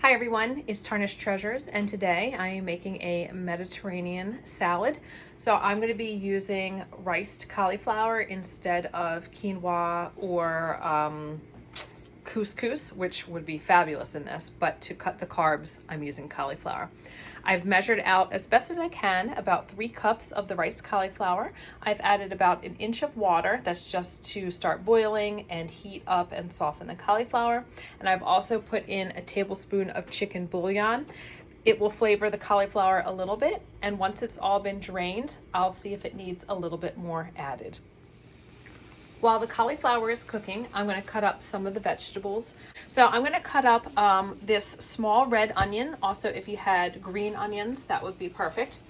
Hi everyone, it's Tarnished Treasures, and today I am making a Mediterranean salad. So I'm going to be using riced cauliflower instead of quinoa or couscous, which would be fabulous in this, but to cut the carbs, I'm using cauliflower. I've measured out as best as I can about 3 cups of the riced cauliflower. I've added about 1 inch of water. That's just to start boiling and heat up and soften the cauliflower. And I've also put in a tablespoon of chicken bouillon. It will flavor the cauliflower a little bit. And once it's all been drained, I'll see if it needs a little bit more added. While the cauliflower is cooking, I'm going to cut up some of the vegetables. So I'm going to cut up this small red onion. Also, if you had green onions, that would be perfect.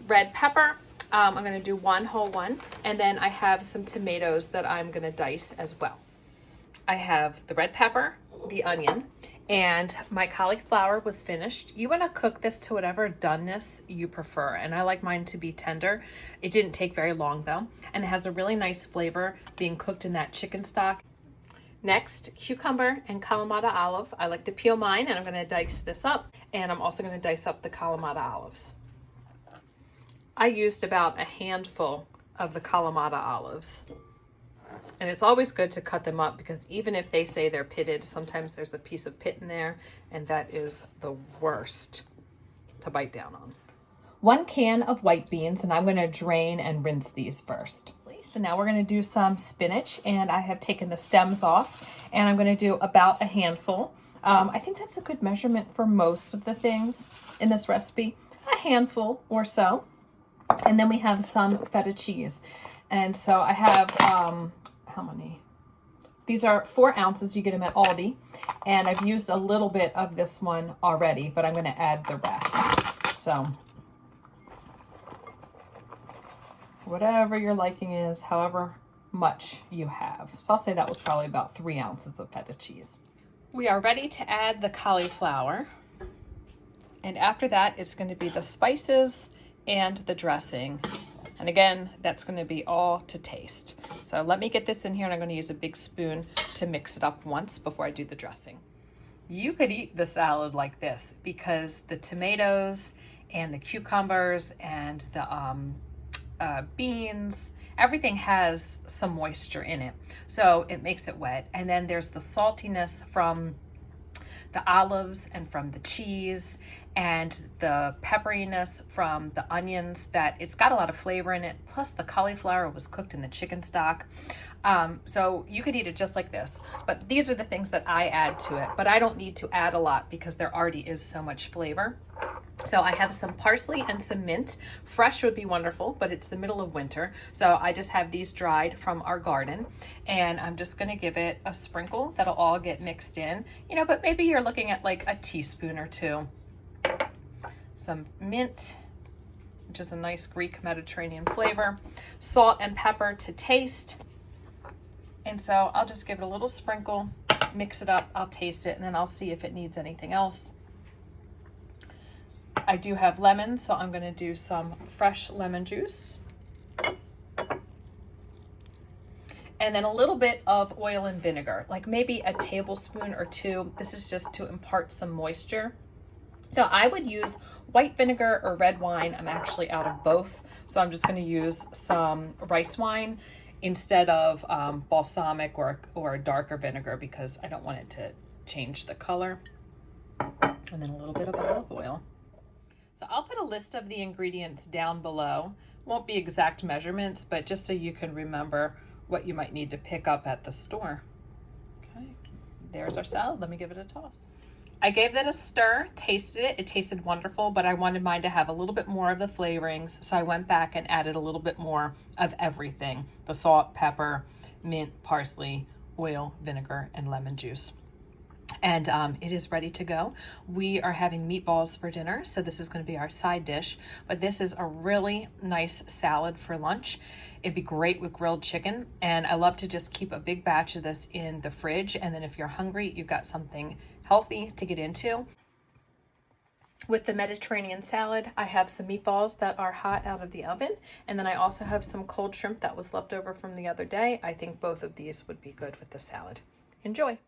Red pepper, I'm going to do 1 whole one. And then I have some tomatoes that I'm going to dice as well. I have the red pepper, the onion, and my cauliflower was finished. You want to cook this to whatever doneness you prefer, and I like mine to be tender. It didn't take very long though, and it has a really nice flavor being cooked in that chicken stock. Next, cucumber and Kalamata olive. I like to peel mine, and I'm going to dice this up, and I'm also going to dice up the Kalamata olives. I used about a handful of the Kalamata olives. And it's always good to cut them up because even if they say they're pitted, sometimes there's a piece of pit in there, and that is the worst to bite down on. 1 can of white beans, and I'm going to drain and rinse these first. So now we're going to do some spinach, and I have taken the stems off, and I'm going to do about a handful. I think that's a good measurement for most of the things in this recipe, a handful or so. And then we have some feta cheese. And so I have, how many? These are 4 ounces. You get them at Aldi. And I've used a little bit of this one already, but I'm going to add the rest. So whatever your liking is, however much you have. So I'll say that was probably about 3 ounces of feta cheese. We are ready to add the cauliflower. And after that, it's going to be the spices and the dressing. And again, that's going to be all to taste. So let me get this in here, and I'm going to use a big spoon to mix it up once before I do the dressing. You could eat the salad like this because the tomatoes and the cucumbers and the beans, everything has some moisture in it. So it makes it wet. And then there's the saltiness from the olives and from the cheese and the pepperiness from the onions, that it's got a lot of flavor in it. Plus the cauliflower was cooked in the chicken stock. So you could eat it just like this, but these are the things that I add to it, but I don't need to add a lot because there already is so much flavor. So I have some parsley and some mint. Fresh would be wonderful, but it's the middle of winter. So I just have these dried from our garden, and I'm just going to give it a sprinkle. That'll all get mixed in, but maybe you're looking at like a teaspoon or 2. Some mint, which is a nice Greek Mediterranean flavor. Salt and pepper to taste. And so I'll just give it a little sprinkle, mix it up, I'll taste it, and then I'll see if it needs anything else. I do have lemon, so I'm going to do some fresh lemon juice. And then a little bit of oil and vinegar, like maybe a tablespoon or 2. This is just to impart some moisture. So I would use white vinegar or red wine. I'm actually out of both, so I'm just going to use some rice wine instead of balsamic or a darker vinegar because I don't want it to change the color. And then a little bit of olive oil. So I'll put a list of the ingredients down below. Won't be exact measurements, but just so you can remember what you might need to pick up at the store. Okay, there's our salad. Let me give it a toss. I gave that a stir, tasted it. It tasted wonderful, but I wanted mine to have a little bit more of the flavorings, so I went back and added a little bit more of everything. The salt, pepper, mint, parsley, oil, vinegar, and lemon juice. And it is ready to go. We are having meatballs for dinner, so this is going to be our side dish, but this is a really nice salad for lunch. It'd be great with grilled chicken, and I love to just keep a big batch of this in the fridge, and then if you're hungry, you've got something healthy to get into. With the Mediterranean salad, I have some meatballs that are hot out of the oven, and then I also have some cold shrimp that was left over from the other day. I think both of these would be good with the salad. Enjoy.